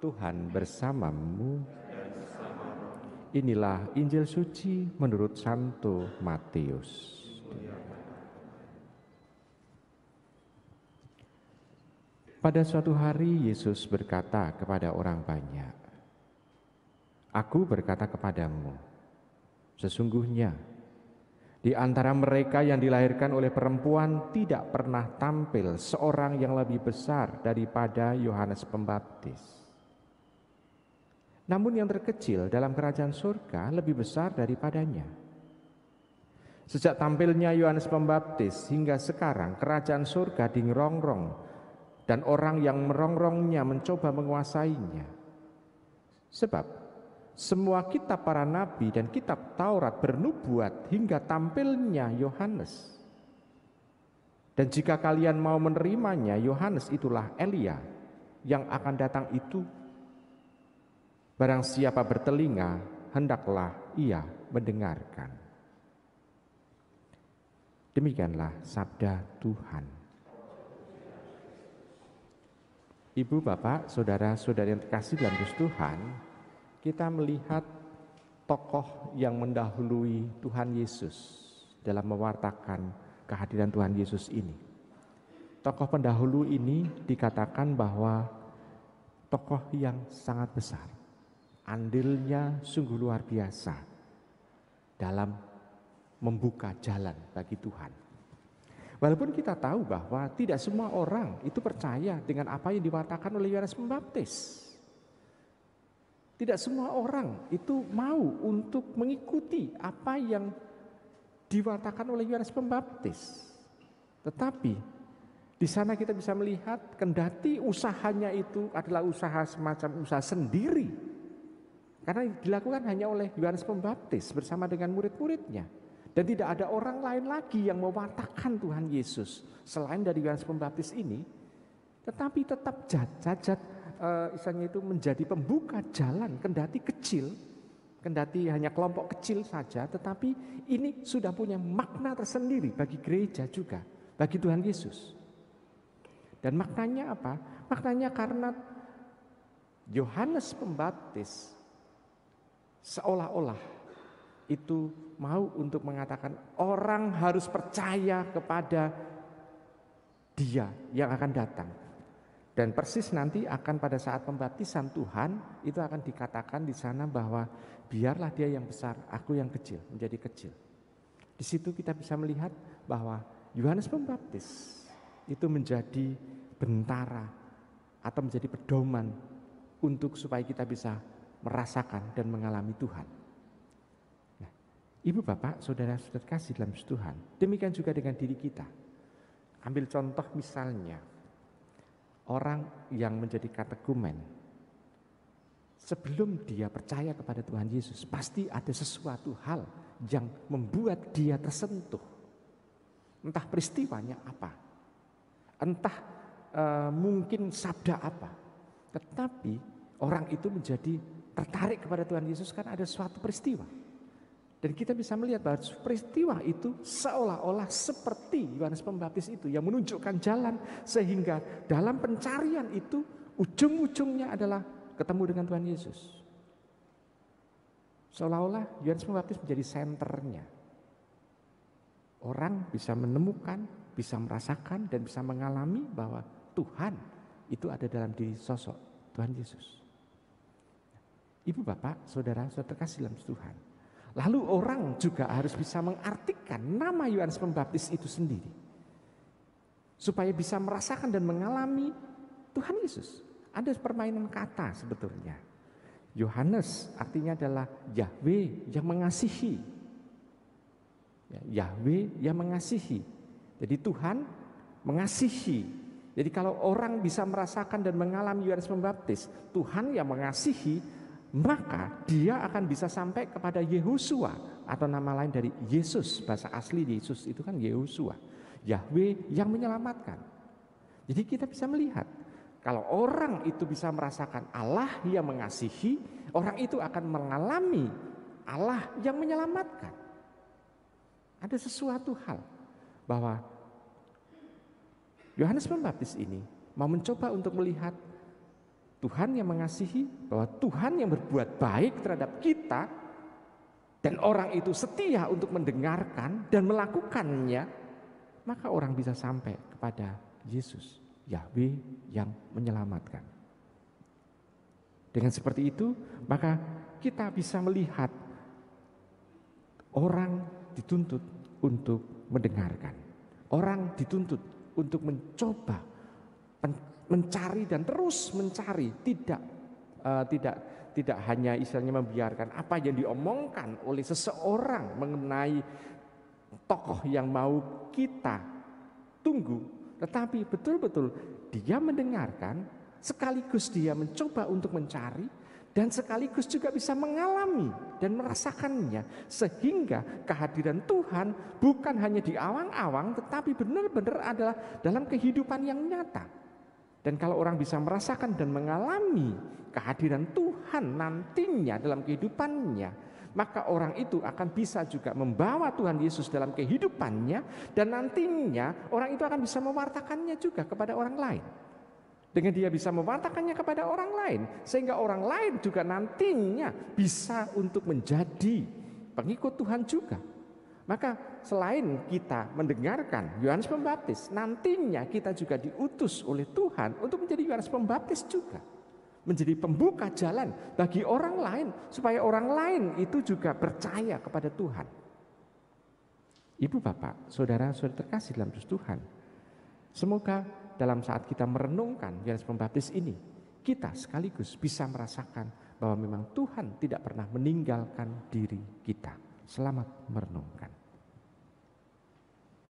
Tuhan bersamamu. Inilah Injil suci menurut Santo Matius. Pada suatu hari Yesus berkata kepada orang banyak, "Aku berkata kepadamu, sesungguhnya di antara mereka yang dilahirkan oleh perempuan tidak pernah tampil seorang yang lebih besar daripada Yohanes Pembaptis. Namun yang terkecil dalam kerajaan surga lebih besar daripadanya. Sejak tampilnya Yohanes Pembaptis hingga sekarang kerajaan surga dirongrong dan orang yang merongrongnya mencoba menguasainya. Sebab semua kitab para nabi dan kitab Taurat bernubuat hingga tampilnya Yohanes. Dan jika kalian mau menerimanya, Yohanes itulah Elia yang akan datang itu. Barang siapa bertelinga, hendaklah ia mendengarkan." Demikianlah sabda Tuhan. Ibu, Bapak, saudara-saudari yang terkasih dalam Kristus Tuhan, kita melihat tokoh yang mendahului Tuhan Yesus dalam mewartakan kehadiran Tuhan Yesus ini. Tokoh pendahulu ini dikatakan bahwa tokoh yang sangat besar. Andilnya sungguh luar biasa dalam membuka jalan bagi Tuhan. Walaupun kita tahu bahwa tidak semua orang itu percaya dengan apa yang diwartakan oleh Yohanes Pembaptis. Tidak semua orang itu mau untuk mengikuti apa yang diwartakan oleh Yohanes Pembaptis. Tetapi di sana kita bisa melihat kendati usahanya itu adalah usaha semacam usaha sendiri. Karena dilakukan hanya oleh Yohanes Pembaptis bersama dengan murid-muridnya. Dan tidak ada orang lain lagi yang mewartakan Tuhan Yesus selain dari Yohanes Pembaptis ini. Tetapi tetap jajat istilahnya itu menjadi pembuka jalan, kendati kecil, kendati hanya kelompok kecil saja, tetapi ini sudah punya makna tersendiri bagi gereja juga, bagi Tuhan Yesus. Dan maknanya apa? Maknanya karena Yohanes Pembaptis seolah-olah itu mau untuk mengatakan orang harus percaya kepada Dia yang akan datang. Dan persis nanti akan pada saat pembaptisan Tuhan itu akan dikatakan di sana bahwa biarlah Dia yang besar, aku yang kecil, menjadi kecil. Di situ kita bisa melihat bahwa Yohanes Pembaptis itu menjadi bentara atau menjadi pedoman untuk supaya kita bisa merasakan dan mengalami Tuhan. Ibu, Bapak, saudara-saudara kasih dalam Tuhan, demikian juga dengan diri kita. Ambil contoh misalnya, orang yang menjadi kategumen, sebelum dia percaya kepada Tuhan Yesus, pasti ada sesuatu hal yang membuat dia tersentuh. Entah peristiwanya apa, entah mungkin sabda apa, tetapi orang itu menjadi tertarik kepada Tuhan Yesus karena ada suatu peristiwa. Dan kita bisa melihat bahwa peristiwa itu seolah-olah seperti Yohanes Pembaptis itu yang menunjukkan jalan, sehingga dalam pencarian itu ujung-ujungnya adalah ketemu dengan Tuhan Yesus. Seolah-olah Yohanes Pembaptis menjadi senternya. Orang bisa menemukan, bisa merasakan dan bisa mengalami bahwa Tuhan itu ada dalam diri sosok Tuhan Yesus. Ibu, Bapak, saudara terkasih dalam Tuhan. Lalu orang juga harus bisa mengartikan nama Yohanes Pembaptis itu sendiri, supaya bisa merasakan dan mengalami Tuhan Yesus. Ada permainan kata sebetulnya. Yohanes artinya adalah Yahweh yang mengasihi. Yahweh yang mengasihi. Jadi Tuhan mengasihi. Jadi kalau orang bisa merasakan dan mengalami Yohanes Pembaptis, Tuhan yang mengasihi, maka dia akan bisa sampai kepada Yehosua, atau nama lain dari Yesus. Bahasa asli Yesus itu kan Yehosua, Yahweh yang menyelamatkan. Jadi kita bisa melihat kalau orang itu bisa merasakan Allah yang mengasihi, orang itu akan mengalami Allah yang menyelamatkan. Ada sesuatu hal bahwa Yohanes Pembaptis ini mau mencoba untuk melihat Tuhan yang mengasihi, bahwa Tuhan yang berbuat baik terhadap kita, dan orang itu setia untuk mendengarkan dan melakukannya, maka orang bisa sampai kepada Yesus, Yahweh yang menyelamatkan. Dengan seperti itu, maka kita bisa melihat orang dituntut untuk mendengarkan. Orang dituntut untuk mencoba mencari dan terus mencari, tidak hanya istilahnya membiarkan apa yang diomongkan oleh seseorang mengenai tokoh yang mau kita tunggu, tetapi betul-betul dia mendengarkan, sekaligus dia mencoba untuk mencari, dan sekaligus juga bisa mengalami dan merasakannya, sehingga kehadiran Tuhan bukan hanya di awang-awang, tetapi benar-benar adalah dalam kehidupan yang nyata. Dan kalau orang bisa merasakan dan mengalami kehadiran Tuhan nantinya dalam kehidupannya, maka orang itu akan bisa juga membawa Tuhan Yesus dalam kehidupannya, dan nantinya orang itu akan bisa mewartakannya juga kepada orang lain. Dengan dia bisa mewartakannya kepada orang lain, sehingga orang lain juga nantinya bisa untuk menjadi pengikut Tuhan juga. Maka selain kita mendengarkan Yohanes Pembaptis, nantinya kita juga diutus oleh Tuhan untuk menjadi Yohanes Pembaptis juga, menjadi pembuka jalan bagi orang lain, supaya orang lain itu juga percaya kepada Tuhan. Ibu, bapak, saudara-saudara terkasih dalam Tuhan, semoga dalam saat kita merenungkan Yohanes Pembaptis ini, kita sekaligus bisa merasakan bahwa memang Tuhan tidak pernah meninggalkan diri kita. Selamat merenungkan.